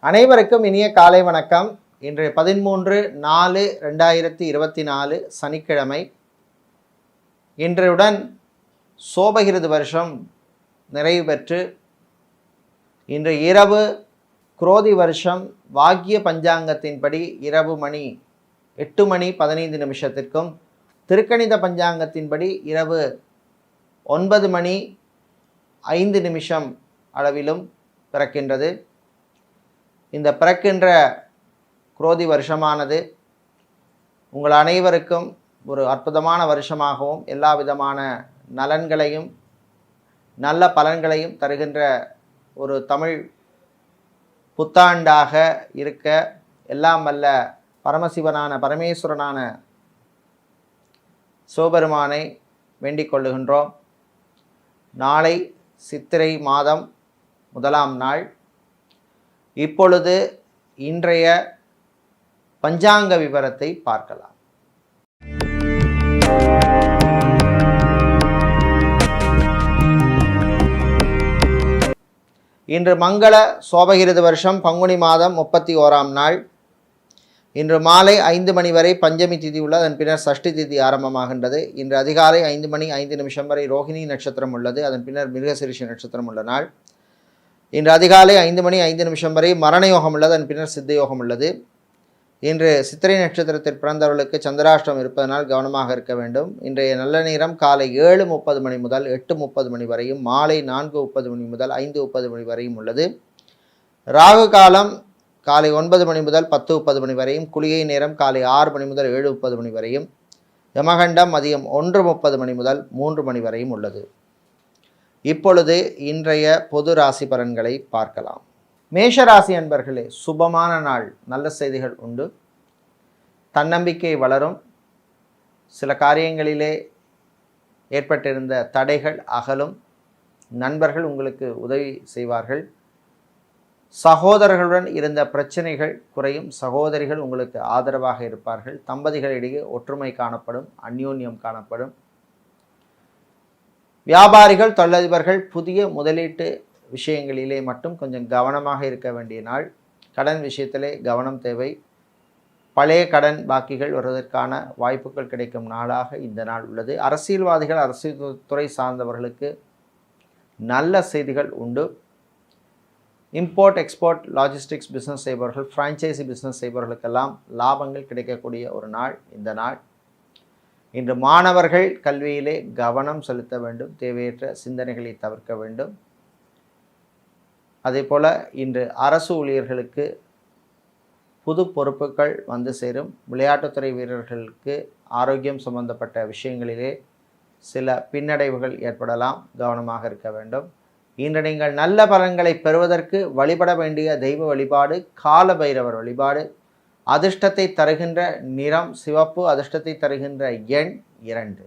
அனைவருக்கும் இனிய காலை வணக்கம். இன்று 13/4/2024 சனிக்கிழமை. இன்றுடன் சோபகிருது வருஷம் நிறைவு பெற்று இன்று இரவு குரோதி வருஷம் வாக்கிய பஞ்சாங்கத்தின்படி இரவு மணி 8:15 திருக்கணித பஞ்சாங்கத்தின்படி இரவு 9:05 அளவிலும் பிறக்கின்றது. இந்த பிறக்கின்ற குரோதி வருஷமானது உங்கள் அனைவருக்கும் ஒரு அற்புதமான வருஷமாகவும் எல்லா விதமான நலன்களையும் நல்ல பலன்களையும் தருகின்ற ஒரு தமிழ் புத்தாண்டாக இருக்க எல்லாம் வல்ல பரமசிவனான பரமேஸ்வரனான சிவபெருமானை வேண்டிக் கொள்ளுகின்றோம். நாளை சித்திரை மாதம் 1ஆம் நாள். இப்பொழுது இன்றைய பஞ்சாங்க விவரத்தை பார்க்கலாம். இன்று மங்கள சோபகிருது வருஷம் பங்குனி மாதம் 31ஆம் நாள். இன்று மாலை 5 மணி வரை பஞ்சமி திதி உள்ளது. அதன் பின்னர் சஷ்டி திதி ஆரம்பமாகின்றது. இன்று அதிகாலை 5:05 வரை ரோஹிணி நட்சத்திரம் உள்ளது. அதன் பின்னர் மிருகசிரிஷ நட்சத்திரம் உள்ள நாள். இன்று அதிகாலை 5:05 வரை மரண யோகம் உள்ளது. அதன் பின்னர் சித்த யோகம் உள்ளது. இன்று சித்திரை நட்சத்திரத்தில் பிறந்தவர்களுக்கு சந்திராஷ்டம் இருப்பதனால் கவனமாக இருக்க வேண்டும். இன்றைய நல்ல நேரம் காலை 7:30 முதல் 8:30 வரையும், மாலை 4:30 முதல் 5:30 வரையும் உள்ளது. ராகு காலம் காலை 9 முதல் 10:30 வரையும், குளிகை நேரம் காலை 6 முதல் 7:30 வரையும், யமகண்டம் மதியம் 1:30 முதல் 3 வரையும் உள்ளது. இப்பொழுது இன்றைய பொது ராசி பலன்களை பார்க்கலாம். மேஷராசி அன்பர்களே, சுபமான நாள், நல்ல செய்திகள் உண்டு. தன்னம்பிக்கை வளரும். சில காரியங்களிலே ஏற்பட்டிருந்த தடைகள் அகலும். நண்பர்கள் உங்களுக்கு உதவி செய்வார்கள். சகோதரர்களுடன் இருந்த பிரச்சனைகள் குறையும். சகோதரிகள் உங்களுக்கு ஆதரவாக இருப்பார்கள். தம்பதிகளிடையே ஒற்றுமை காணப்படும், அந்யோன்யம் காணப்படும். வியாபாரிகள், தொழிலதிபர்கள் புதிய முதலீட்டு விஷயங்களிலே மட்டும் கொஞ்சம் கவனமாக இருக்க வேண்டிய நாள். கடன் விஷயத்திலே கவனம் தேவை. பழைய கடன் பாக்கிகள் வருவதற்கான வாய்ப்புகள் கிடைக்கும் நாளாக இந்த நாள் உள்ளது. அரசியல்வாதிகள், அரசியல் துறை சார்ந்தவர்களுக்கு நல்ல செய்திகள் உண்டு. இம்போர்ட் எக்ஸ்போர்ட் லாஜிஸ்டிக்ஸ் பிஸ்னஸ் செய்பவர்கள், ஃப்ரான்ச்சைசி பிஸ்னஸ் செய்பவர்களுக்கெல்லாம் லாபங்கள் கிடைக்கக்கூடிய ஒரு நாள் இந்த நாள். இன்று மாணவர்கள் கல்வியிலே கவனம் செலுத்த வேண்டும். தேவையற்ற சிந்தனைகளை தவிர்க்க வேண்டும். அதே போல் இன்று அரசு ஊழியர்களுக்கு புது பொறுப்புகள் வந்து சேரும். விளையாட்டுத்துறை வீரர்களுக்கு ஆரோக்கியம் சம்பந்தப்பட்ட விஷயங்களிலே சில பின்னடைவுகள் ஏற்படலாம். கவனமாக இருக்க வேண்டும். இன்று நீங்கள் நல்ல பலன்களை பெறுவதற்கு வழிபட வேண்டிய தெய்வ வழிபாடு கால பைரவர் வழிபாடு. அதிர்ஷ்டத்தை தருகின்ற நிறம் சிவப்பு. அதிர்ஷ்டத்தை தருகின்ற எண் 2.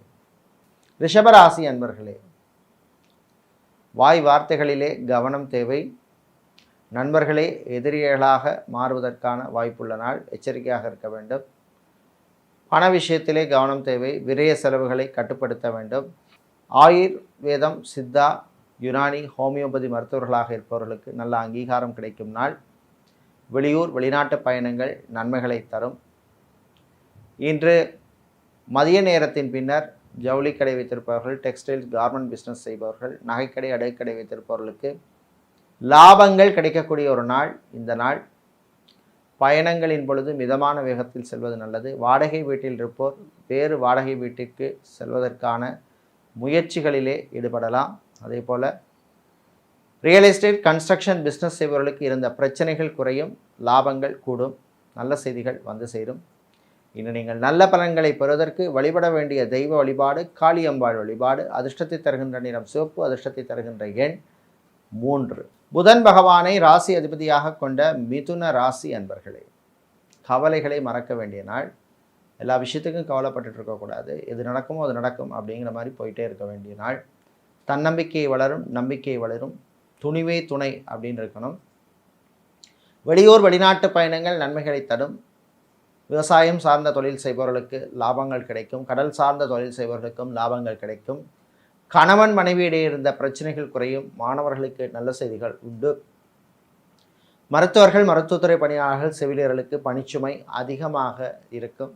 ரிஷபராசி அன்பர்களே, வாய் வார்த்தைகளிலே கவனம் தேவை. நண்பர்களே எதிரிகளாக மாறுவதற்கான வாய்ப்புள்ள நாள். எச்சரிக்கையாக இருக்க வேண்டும். பண விஷயத்திலே கவனம் தேவை. விரய செலவுகளை கட்டுப்படுத்த வேண்டும். ஆயுர்வேதம், சித்தா, யுனானி, ஹோமியோபதி மருத்துவர்களாக இருப்பவர்களுக்கு நல்ல அங்கீகாரம் கிடைக்கும் நாள். வெளியூர் வெளிநாட்டு பயணங்கள் நன்மைகளை தரும். இன்று மதிய நேரத்தின் பின்னர் ஜவுளிக்கடை வைத்திருப்பவர்கள், டெக்ஸ்டைல்ஸ் கார்மெண்ட் பிஸ்னஸ் செய்பவர்கள், நகைக்கடை அடைக்கடை வைத்திருப்பவர்களுக்கு லாபங்கள் கிடைக்கக்கூடிய ஒரு நாள் இந்த நாள். பயணங்களின் பொழுது மிதமான வேகத்தில் செல்வது நல்லது. வாடகை வீட்டில் இருப்போர் வேறு வாடகை வீட்டிற்கு செல்வதற்கான முயற்சிகளிலே ஈடுபடலாம். அதே போல் ரியல் எஸ்டேட், கன்ஸ்ட்ரக்ஷன் பிஸ்னஸ் செய்பவர்களுக்கு இருந்த பிரச்சனைகள் குறையும். லாபங்கள் கூடும். நல்ல செய்திகள் வந்து சேரும். இன்று நீங்கள் நல்ல பலன்களை பெறுவதற்கு வழிபட வேண்டிய தெய்வ வழிபாடு காளியம்பாள் வழிபாடு. அதிர்ஷ்டத்தை தருகின்ற நிறம் சிவப்பு. அதிர்ஷ்டத்தை தருகின்ற எண் 3. புதன் பகவானை ராசி அதிபதியாக கொண்ட மிதுன ராசி அன்பர்களே, கவலைகளை மறக்க வேண்டிய நாள். எல்லா விஷயத்துக்கும் கவலைப்பட்டு இருக்கக்கூடாது. எது நடக்குமோ அது நடக்கும் அப்படிங்கிற மாதிரி போயிட்டே இருக்க வேண்டிய நாள். தன்னம்பிக்கை வளரும், நம்பிக்கை வளரும். துணிவே துணை அப்படின்னு இருக்கணும். வெளியூர் வெளிநாட்டு பயணங்கள் நன்மைகளை தரும். விவசாயம் சார்ந்த தொழில் செய்பவர்களுக்கு லாபங்கள் கிடைக்கும். கடல் சார்ந்த தொழில் செய்பவர்களுக்கும் லாபங்கள் கிடைக்கும். கணவன் மனைவியிடையே இருந்த பிரச்சனைகள் குறையும். மாணவர்களுக்கு நல்ல செய்திகள் உண்டு. மருத்துவர்கள், மருத்துவத்துறை பணியாளர்கள், செவிலியர்களுக்கு பணிச்சுமை அதிகமாக இருக்கும்.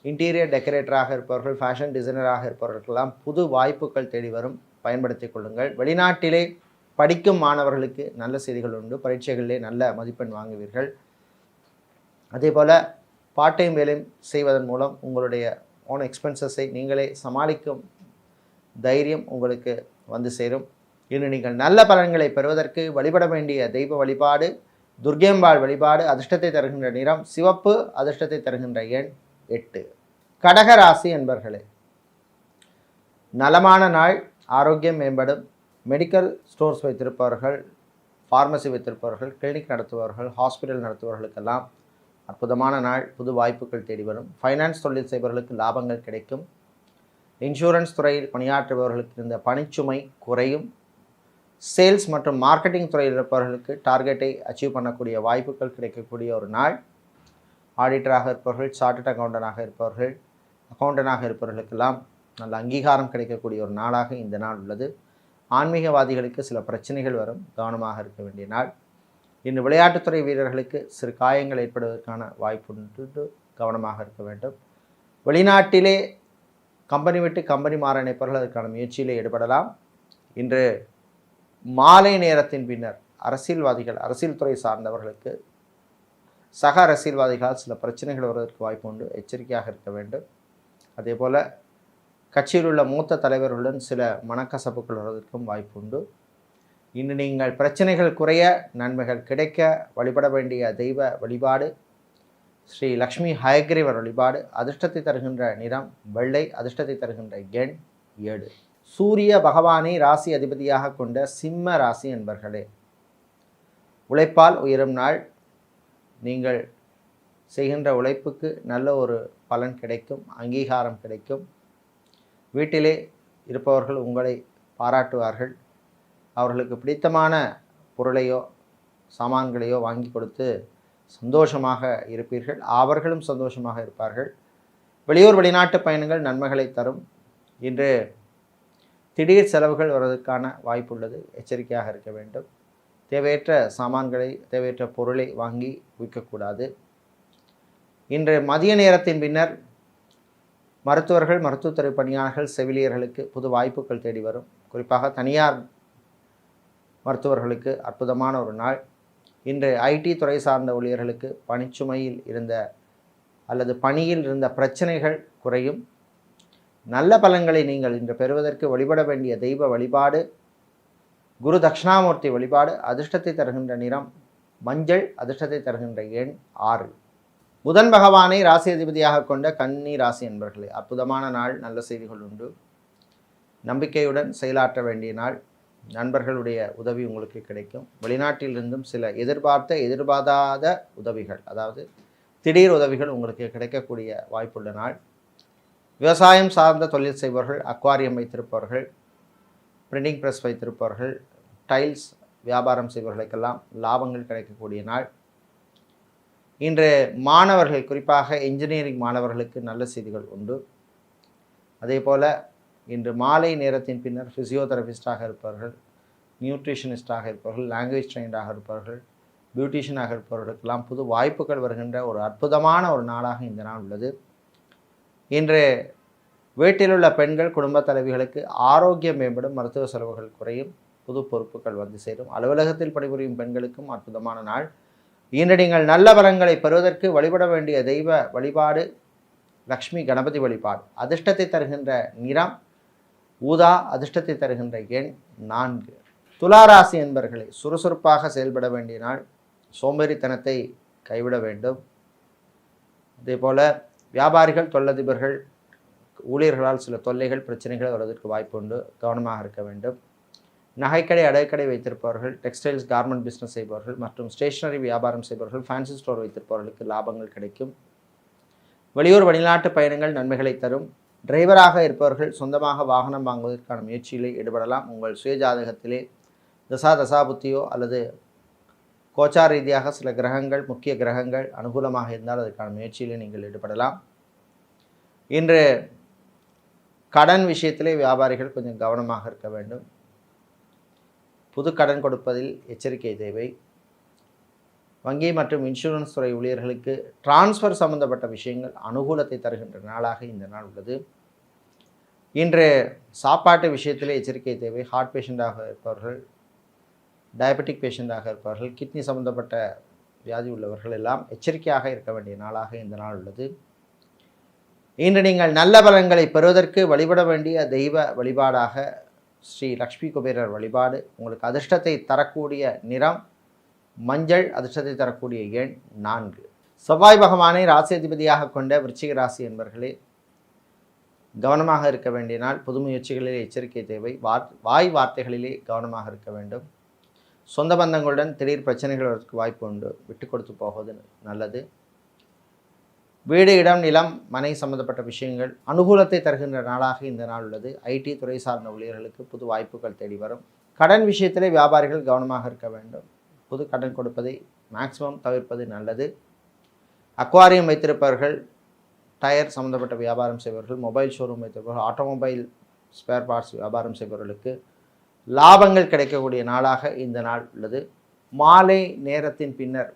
இன்டீரியர் டெக்கரேட்டராக இருப்பவர்கள், ஃபேஷன் டிசைனராக இருப்பவர்களுக்கெல்லாம் புது வாய்ப்புகள் தேடி வரும், பயன்படுத்தி கொள்ளுங்கள். வெளிநாட்டிலே படிக்கும் மாணவர்களுக்கு நல்ல செய்திகள் உண்டு. பரீட்சைகளிலே நல்ல மதிப்பெண் வாங்குவீர்கள். அதேபோல் பார்ட் டைம் வேலை செய்வதன் மூலம் உங்களுடைய ஓன் எக்ஸ்பென்சஸை நீங்களே சமாளிக்கும் தைரியம் உங்களுக்கு வந்து சேரும். இன்னும் நீங்கள் நல்ல பலன்களை பெறுவதற்கு வழிபட வேண்டிய தெய்வ வழிபாடு துர்க்கேம்பாள் வழிபாடு. அதிர்ஷ்டத்தை தருகின்ற நிறம் சிவப்பு. அதிர்ஷ்டத்தை தருகின்ற எண் 8. கடகராசி என்பர்களே, நலமான நாள். ஆரோக்கியம் மேம்படும். மெடிக்கல் ஸ்டோர்ஸ் வைத்திருப்பவர்கள், ஃபார்மசி வைத்திருப்பவர்கள், கிளினிக் நடத்துபவர்கள், ஹாஸ்பிட்டல் நடத்துபவர்களுக்கெல்லாம் அற்புதமான நாள். புது வாய்ப்புகள் தேடி வரும். ஃபைனான்ஸ் தொழில் செய்பவர்களுக்கு லாபங்கள் கிடைக்கும். இன்சூரன்ஸ் துறையில் பணியாற்றுபவர்களுக்கு இருந்த பணிச்சுமை குறையும். சேல்ஸ் மற்றும் மார்க்கெட்டிங் துறையில் இருப்பவர்களுக்கு டார்கெட்டை அச்சீவ் பண்ணக்கூடிய வாய்ப்புகள் கிடைக்கக்கூடிய ஒரு நாள். ஆடிட்டராக இருப்பவர்கள், சார்ட்டர்ட் அக்கௌண்டனாக இருப்பவர்கள், அக்கௌண்டனாக இருப்பவர்களுக்கெல்லாம் நல்ல அங்கீகாரம் கிடைக்கக்கூடிய ஒரு நாளாக இந்த நாள் உள்ளது. ஆன்மீகவாதிகளுக்கு சில பிரச்சனைகள் வரும், கவனமாக இருக்க வேண்டிய நாள். இன்று விளையாட்டுத்துறை வீரர்களுக்கு சிறு காயங்கள் ஏற்படுவதற்கான வாய்ப்பு, கவனமாக இருக்க வேண்டும். வெளிநாட்டிலே கம்பெனி விட்டு கம்பெனி மாற நினைப்பவர்கள் அதற்கான முயற்சியிலே ஈடுபடலாம். இன்று மாலை நேரத்தின் பின்னர் அரசியல்வாதிகள், அரசியல் துறை சார்ந்தவர்களுக்கு சக அரசியல்வாதிகளால் சில பிரச்சனைகள் வருவதற்கு வாய்ப்பு உண்டு, எச்சரிக்கையாக இருக்க வேண்டும். அதே போல் கட்சியில் உள்ள மூத்த தலைவர்களுடன் சில மனக்கசப்புகள் வருவதற்கும் வாய்ப்பு உண்டு. இன்று நீங்கள் பிரச்சனைகள் குறைய, நன்மைகள் கிடைக்க வழிபட வேண்டிய தெய்வ வழிபாடு ஸ்ரீ லக்ஷ்மி ஹயக்ரீவர் வழிபாடு. அதிர்ஷ்டத்தை தருகின்ற நிறம் வெள்ளை. அதிர்ஷ்டத்தை தருகின்ற எண் 7. சூரிய பகவானை ராசி அதிபதியாக கொண்ட சிம்ம ராசி என்பர்களே, உழைப்பால் உயரும் நாள். நீங்கள் செய்கின்ற உழைப்புக்கு நல்ல ஒரு பலன் கிடைக்கும், அங்கீகாரம் கிடைக்கும். வீட்டிலே இருப்பவர்கள் உங்களை பாராட்டுவார்கள். அவர்களுக்கு பிடித்தமான பொருளையோ சாமான்களையோ வாங்கி கொடுத்து சந்தோஷமாக இருப்பீர்கள். அவர்களும் சந்தோஷமாக இருப்பார்கள். வெளியூர் வெளிநாட்டு பயணங்கள் நன்மைகளை தரும். இன்று திடீர் செலவுகள் வருவதற்கான வாய்ப்பு உள்ளது, எச்சரிக்கையாக இருக்க வேண்டும். தேவையற்ற சாமான்களை, தேவையற்ற பொருளை வாங்கி விற்கக்கூடாது. இன்று மதிய நேரத்தின் பின்னர் மருத்துவர்கள், மருத்துவத்துறை பணியாளர்கள், செவிலியர்களுக்கு புது வாய்ப்புகள் தேடி வரும். குறிப்பாக தனியார் மருத்துவர்களுக்கு அற்புதமான ஒரு நாள். இன்று ஐடி துறை சார்ந்த ஊழியர்களுக்கு பணிச்சுமையில் இருந்த அல்லது பணியில் இருந்த பிரச்சனைகள் குறையும். நல்ல பலன்களை நீங்கள் இன்று பெறுவதற்கு வழிபட வேண்டிய தெய்வ வழிபாடு குரு தட்சிணாமூர்த்தி வழிபாடு. அதிர்ஷ்டத்தை தருகின்ற நிறம் மஞ்சள். அதிர்ஷ்டத்தை தருகின்ற எண் 6. புதன் பகவானை ராசி அதிபதியாக கொண்ட கன்னி ராசி என்பர்களே, அற்புதமான நாள். நல்ல செய்திகள் உண்டு. நம்பிக்கையுடன் செயலாற்ற வேண்டிய நாள். நண்பர்களுடைய உதவி உங்களுக்கு கிடைக்கும். வெளிநாட்டிலிருந்தும் சில எதிர்பாராத உதவிகள், அதாவது திடீர் உதவிகள் உங்களுக்கு கிடைக்கக்கூடிய வாய்ப்புள்ள நாள். விவசாயம் சார்ந்த தொழில் செய்பவர்கள், அக்வாரியம் வைத்திருப்பவர்கள், பிரிண்டிங் ப்ரெஸ் வைத்திருப்பவர்கள், டைல்ஸ் வியாபாரம் செய்பவர்களுக்கெல்லாம் லாபங்கள் கிடைக்கக்கூடிய நாள். இன்று மாணவர்கள், குறிப்பாக இன்ஜினியரிங் மாணவர்களுக்கு நல்ல செய்திகள் உண்டு. அதே போல் இன்று மாலை நேரத்தின் பின்னர் ஃபிசியோதெரபிஸ்டாக இருப்பவர்கள், நியூட்ரிஷனிஸ்டாக இருப்பவர்கள், லாங்குவேஜ் ட்ரெயின்டாக இருப்பவர்கள், பியூட்டிஷியனாக இருப்பவர்களுக்கெல்லாம் புது வாய்ப்புகள் வருகின்ற ஒரு அற்புதமான ஒரு நாளாக இந்த நாள் உள்ளது. இன்று வீட்டிலுள்ள பெண்கள், குடும்ப தலைவிகளுக்கு ஆரோக்கியம் மேம்படும், மருத்துவ செலவுகள் குறையும், புது பொறுப்புகள் வந்து சேரும். அலுவலகத்தில் பணிபுரியும் பெண்களுக்கும் அற்புதமான நாள். இன்று நீங்கள் நல்ல பலன்களை பெறுவதற்கு வழிபட வேண்டிய தெய்வ வழிபாடு லக்ஷ்மி கணபதி வழிபாடு. அதிர்ஷ்டத்தை தருகின்ற நிறம் ஊதா. அதிர்ஷ்டத்தை தருகின்ற எண் 4. துளாராசி என்பர்களை, சுறுசுறுப்பாக செயல்பட வேண்டிய நாள். சோம்பேறித்தனத்தை கைவிட வேண்டும். அதே போல் வியாபாரிகள், தொழிலதிபர்கள், ஊழியர்களால் சில தொல்லைகள், பிரச்சனைகள் வருவதற்கு வாய்ப்பு உண்டு, கவனமாக இருக்க வேண்டும். நகைக்கடை, அடைக்கடை வைத்திருப்பவர்கள், டெக்ஸ்டைல்ஸ் கார்மெண்ட் பிஸ்னஸ் செய்பவர்கள் மற்றும் ஸ்டேஷனரி வியாபாரம் செய்பவர்கள், ஃபேன்சி ஸ்டோர் வைத்திருப்பவர்களுக்கு லாபங்கள் கிடைக்கும். வெளியூர் வெளிநாட்டு பயணங்கள் நன்மைகளை தரும். டிரைவராக இருப்பவர்கள் சொந்தமாக வாகனம் வாங்குவதற்கான முயற்சியிலே ஈடுபடலாம். உங்கள் சுய ஜாதகத்திலே தசாபுத்தியோ அல்லது கோச்சார ரீதியாக சில கிரகங்கள், முக்கிய கிரகங்கள் அனுகூலமாக இருந்தால் அதற்கான முயற்சியிலே நீங்கள் ஈடுபடலாம். இன்று கடன் விஷயத்திலே வியாபாரிகள் கொஞ்சம் கவனமாக இருக்க வேண்டும். புது கடன் கொடுப்பதில் எச்சரிக்கை தேவை. வங்கி மற்றும் இன்சூரன்ஸ் துறை ஊழியர்களுக்கு டிரான்ஸ்ஃபர் சம்பந்தப்பட்ட விஷயங்கள் அனுகூலத்தை தருகின்ற நாளாக இந்த நாள் உள்ளது. இன்று சாப்பாட்டு விஷயத்திலே எச்சரிக்கை தேவை. ஹார்ட் பேஷண்ட்டாக இருப்பவர்கள், டயபெட்டிக் பேஷண்ட்டாக இருப்பவர்கள், கிட்னி சம்பந்தப்பட்ட வியாதி உள்ளவர்கள் எல்லாம் எச்சரிக்கையாக இருக்க வேண்டிய நாளாக இந்த நாள் உள்ளது. இன்று நீங்கள் நல்ல பலன்களை பெறுவதற்கு வழிபட வேண்டிய தெய்வ வழிபாடாக ஸ்ரீ லக்ஷ்மி குபேரர் வழிபாடு. உங்களுக்கு அதிர்ஷ்டத்தை தரக்கூடிய நிறம் மஞ்சள், அதிர்ஷ்டத்தை தரக்கூடிய எண் 4. செவ்வாய் பகவானை ராசி அதிபதியாக கொண்ட விருச்சிக ராசி என்பர்களே, கவனமாக இருக்க வேண்டிய நாள். புது முயற்சிகளிலே எச்சரிக்கை தேவை. வாய் வார்த்தைகளிலே கவனமாக இருக்க வேண்டும். சொந்த பந்தங்களுடன் திடீர் பிரச்சனைகள் வருவதற்கு வாய்ப்பு உண்டு. விட்டு கொடுத்து போவது நல்லது. வீடு, இடம், நிலம், மனை சம்பந்தப்பட்ட விஷயங்கள் அனுகூலத்தை தருகின்ற நாளாக இந்த நாள் உள்ளது. ஐடி துறை சார்ந்த ஊழியர்களுக்கு புது வாய்ப்புகள் தேடி வரும். கடன் விஷயத்திலே வியாபாரிகள் கவனமாக இருக்க வேண்டும். புது கடன் கொடுப்பதை மேக்சிமம் தவிர்ப்பது நல்லது. அக்வாரியம் வைத்திருப்பவர்கள், டயர் சம்மந்தப்பட்ட வியாபாரம் செய்பவர்கள், மொபைல் ஷோரூம் வைத்திருப்பவர்கள், ஆட்டோமொபைல் ஸ்பேர் பார்ட்ஸ் வியாபாரம் செய்பவர்களுக்கு லாபங்கள் கிடைக்கக்கூடிய நாளாக இந்த நாள் உள்ளது. மாலை நேரத்தின் பின்னர்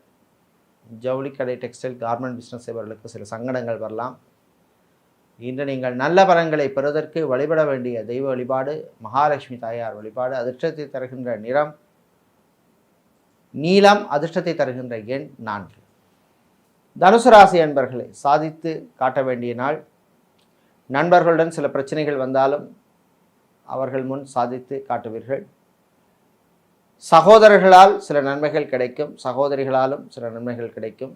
ஜவுளிக்கடை, டெக்ஸ்டைல், கார்மெண்ட் பிஸ்னஸ் செய்பவர்களுக்கு சில சங்கடங்கள் வரலாம். இன்று நீங்கள் நல்ல பலன்களை பெறுவதற்கு வழிபட வேண்டிய தெய்வ வழிபாடு மகாலட்சுமி தாயார் வழிபாடு. அதிர்ஷ்டத்தை தருகின்ற நிறம் நீலம், அதிர்ஷ்டத்தை தருகின்ற எண் 4. தனுசு ராசி அன்பர்களை சாதித்து காட்ட வேண்டிய நாள். நண்பர்களுடன் சில பிரச்சனைகள் வந்தாலும் அவர்கள் முன் சாதித்து காட்டுவீர்கள். சகோதரர்களால் சில நன்மைகள் கிடைக்கும், சகோதரிகளாலும் சில நன்மைகள் கிடைக்கும்.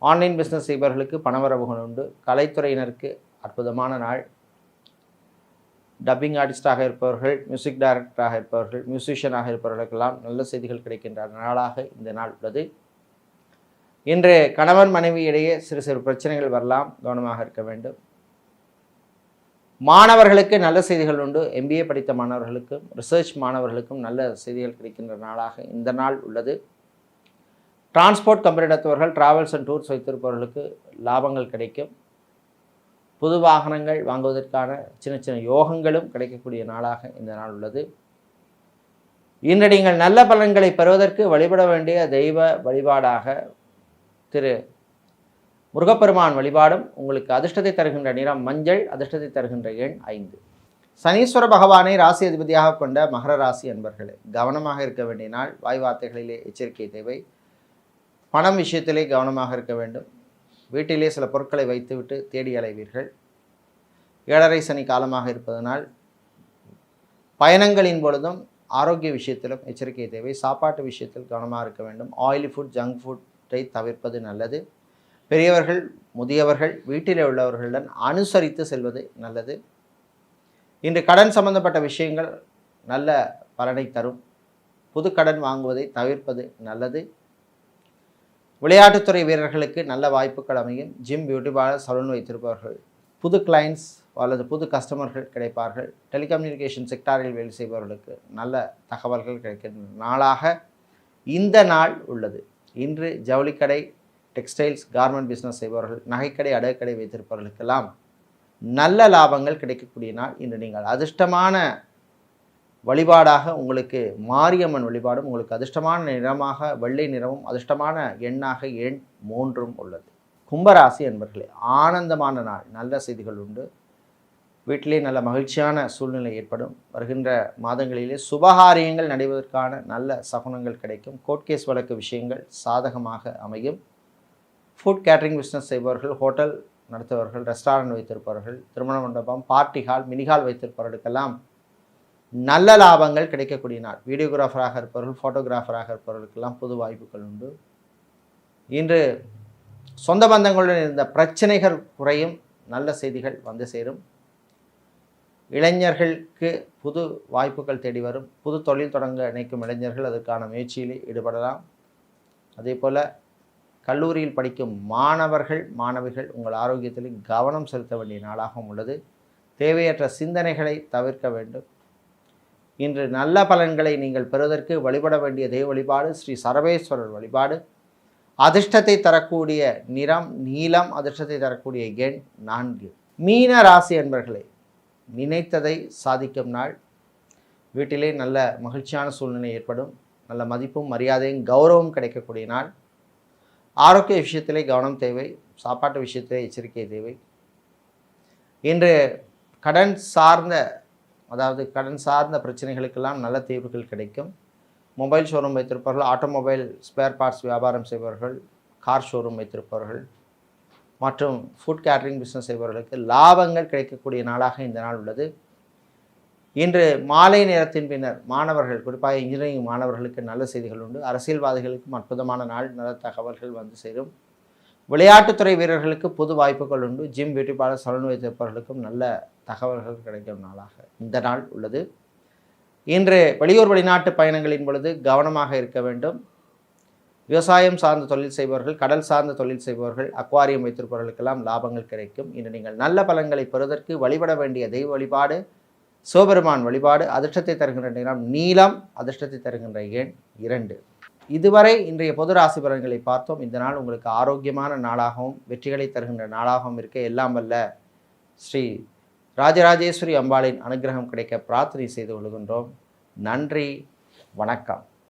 ஆன்லைன் பிஸ்னஸ் செய்பவர்களுக்கு பணவரவுகள் உண்டு. கலைத்துறையினருக்கு அற்புதமான நாள். டப்பிங் ஆர்டிஸ்டாக இருப்பவர்கள், மியூசிக் டைரக்டராக இருப்பவர்கள், மியூசிஷியனாக இருப்பவர்களுக்கெல்லாம் நல்ல செய்திகள் கிடைக்கின்ற நாளாக இந்த நாள் உள்ளது. இன்று கணவன் மனைவி இடையே சிறு சிறு பிரச்சனைகள் வரலாம், கவனமாக இருக்க வேண்டும். மாணவர்களுக்கு நல்ல செய்திகள் உண்டு. MBA படித்த மாணவர்களுக்கும் ரிசர்ச் மாணவர்களுக்கும் நல்ல செய்திகள் கிடைக்கின்ற நாளாக இந்த நாள் உள்ளது. டிரான்ஸ்போர்ட் கம்பெனி நடத்துபவர்கள், டிராவல்ஸ் அண்ட் டூர்ஸ் வைத்திருப்பவர்களுக்கு லாபங்கள் கிடைக்கும். புது வாகனங்கள் வாங்குவதற்கான சின்ன சின்ன யோகங்களும் கிடைக்கக்கூடிய நாளாக இந்த நாள் உள்ளது. இன்று நீங்கள் நல்ல பலன்களை பெறுவதற்கு வழிபட வேண்டிய தெய்வ வழிபாடாக திரு முருகப்பெருமான் வழிபாடும். உங்களுக்கு அதிர்ஷ்டத்தை தருகின்ற நிறம் மஞ்சள், அதிர்ஷ்டத்தை தருகின்ற எண் 5. சனீஸ்வர பகவானை ராசி அதிபதியாக கொண்ட மகர ராசி அன்பர்களே, கவனமாக இருக்க வேண்டிய நாள். வாய் வார்த்தைகளிலே எச்சரிக்கை தேவை. பணம் விஷயத்திலே கவனமாக இருக்க வேண்டும். வீட்டிலே சில பொருட்களை வைத்துவிட்டு தேடி அலைவீர்கள். 7.5 சனி காலமாக இருப்பதனால் பயணங்களின் பொழுதும் ஆரோக்கிய விஷயத்திலும் எச்சரிக்கை தேவை. சாப்பாட்டு விஷயத்தில் கவனமாக இருக்க வேண்டும். ஆயிலி ஃபுட், ஜங்க் ஃபுட்டை தவிர்ப்பது நல்லது. பெரியவர்கள், முதியவர்கள், வீட்டிலே உள்ளவர்களுடன் அனுசரித்து செல்வது நல்லது. இன்று கடன் சம்பந்தப்பட்ட விஷயங்கள் நல்ல பலனை தரும். புது கடன் வாங்குவதை தவிர்ப்பது நல்லது. விளையாட்டுத்துறை வீரர்களுக்கு நல்ல வாய்ப்புகள் அமையும். ஜிம், பியூட்டி பார்லர், சலூன் வைத்திருப்பவர்கள் புது கிளைண்ட்ஸ் அல்லது புது கஸ்டமர்கள் கிடைப்பார்கள். டெலிகம்யூனிகேஷன் செக்டாரில் வேலை செய்பவர்களுக்கு நல்ல தகவல்கள் கிடைக்கின்ற நாளாக இந்த நாள் உள்ளது. இன்று ஜவுளிக்கடை, டெக்ஸ்டைல்ஸ், கார்மெண்ட் பிஸ்னஸ் செய்பவர்கள், நகைக்கடை, அடகுக்கடை வைத்திருப்பவர்களுக்கெல்லாம் நல்ல லாபங்கள் கிடைக்கக்கூடிய நாள். இன்று நீங்கள் அதிர்ஷ்டமான வழிபாடாக உங்களுக்கு மாரியம்மன் வழிபாடும், உங்களுக்கு அதிர்ஷ்டமான நிறமாக வெள்ளை நிறமும், அதிர்ஷ்டமான எண்ணாக எண் 3 உள்ளது. கும்பராசி என்பர்களே, ஆனந்தமான நாள். நல்ல செய்திகள் உண்டு. வீட்டிலே நல்ல மகிழ்ச்சியான சூழ்நிலை ஏற்படும். வருகின்ற மாதங்களிலே சுபகாரியங்கள் நடைபெறுவதற்கான நல்ல சகுனங்கள் கிடைக்கும். கோர்ட் கேஸ் வழக்கு விஷயங்கள் சாதகமாக அமையும். ஃபுட் கேட்டரிங் பிஸ்னஸ் செய்பவர்கள், ஹோட்டல் நடத்துபவர்கள், ரெஸ்டாரண்ட் வைத்திருப்பவர்கள், திருமண மண்டபம், பார்ட்டி ஹால், மினிஹால் வைத்திருப்பவர்களுக்கெல்லாம் நல்ல லாபங்கள் கிடைக்கக்கூடிய நாள். வீடியோகிராஃபராக இருப்பவர்கள், ஃபோட்டோகிராஃபராக இருப்பவர்களுக்கெல்லாம் புது வாய்ப்புகள் உண்டு. இன்று சொந்த பந்தங்களுடன் இருந்த பிரச்சனைகள் குறையும். நல்ல செய்திகள் வந்து சேரும். இளைஞர்களுக்கு புது வாய்ப்புகள் தேடி வரும். புது தொழில் தொடங்க நினைக்கும் இளைஞர்கள் அதற்கான முயற்சியிலே ஈடுபடலாம். அதே போல் கல்லூரியில் படிக்கும் மாணவர்கள், மாணவிகள் உங்கள் ஆரோக்கியத்தில் கவனம் செலுத்த வேண்டிய நாளாகவும் உள்ளது. தேவையற்ற சிந்தனைகளை தவிர்க்க வேண்டும். இன்று நல்ல பலன்களை நீங்கள் பெறுவதற்கு வழிபட வேண்டிய தெய்வ வழிபாடு ஸ்ரீ சரபேஸ்வரர் வழிபாடு. அதிர்ஷ்டத்தை தரக்கூடிய நிறம் நீலம், அதிர்ஷ்டத்தை தரக்கூடிய எண் 4. மீன ராசி அன்பர்களே, நினைத்ததை சாதிக்கும் நாள். வீட்டிலே நல்ல மகிழ்ச்சியான சூழ்நிலை ஏற்படும். நல்ல மதிப்பும் மரியாதையும் கௌரவம் கிடைக்கக்கூடிய நாள். ஆரோக்கிய விஷயத்திலே கவனம் தேவை. சாப்பாட்டு விஷயத்திலே எச்சரிக்கை தேவை. இன்று கடன் சார்ந்த பிரச்சனைகளுக்கெல்லாம் நல்ல தீர்வுகள் கிடைக்கும். மொபைல் ஷோரூம் வைத்திருப்பவர்கள், ஆட்டோமொபைல் ஸ்பேர் பார்ட்ஸ் வியாபாரம் செய்பவர்கள், கார் ஷோரூம் வைத்திருப்பவர்கள் மற்றும் ஃபுட் கேட்டரிங் பிஸ்னஸ் செய்பவர்களுக்கு லாபங்கள் கிடைக்கக்கூடிய நாளாக இந்த நாள் உள்ளது. இன்று மாலை நேரத்தின் பின்னர் மாணவர்கள், குறிப்பாக இன்ஜினியரிங் மாணவர்களுக்கு நல்ல செய்திகள் உண்டு. அரசியல்வாதிகளுக்கும் அற்புதமான நாள், நல்ல தகவல்கள் வந்து சேரும். விளையாட்டுத்துறை வீரர்களுக்கு புது வாய்ப்புகள் உண்டு. ஜிம், பியூட்டி பார்லர், சலூன் வைத்திருப்பவர்களுக்கும் நல்ல தகவல்கள் கிடைக்கும் நாளாக இந்த நாள் உள்ளது. இன்று வெளியூர் வெளிநாட்டு பயணங்களின் பொழுது கவனமாக இருக்க வேண்டும். விவசாயம் சார்ந்த தொழில் செய்பவர்கள், கடல் சார்ந்த தொழில் செய்பவர்கள், அக்வாரியம் வைத்திருப்பவர்களுக்கெல்லாம் லாபங்கள் கிடைக்கும். இன்று நீங்கள் நல்ல பலன்களை பெறுவதற்கு வழிபட வேண்டிய தெய்வ வழிபாடு சிவபெருமான் வழிபாடு. அதிர்ஷ்டத்தை தருகின்ற நிறம் நீலம், அதிர்ஷ்டத்தை தருகின்ற எண் 2. இதுவரை இன்றைய பொது ராசி பலன்களை பார்த்தோம். இந்த நாள் உங்களுக்கு ஆரோக்கியமான நாளாகவும் வெற்றிகளை தருகின்ற நாளாகவும் இருக்க எல்லாம் வல்ல ஸ்ரீ ராஜராஜேஸ்வரி அம்பாளின் அனுகிரகம் கிடைக்க பிரார்த்தனை செய்து கொள்கின்றோம். நன்றி, வணக்கம்.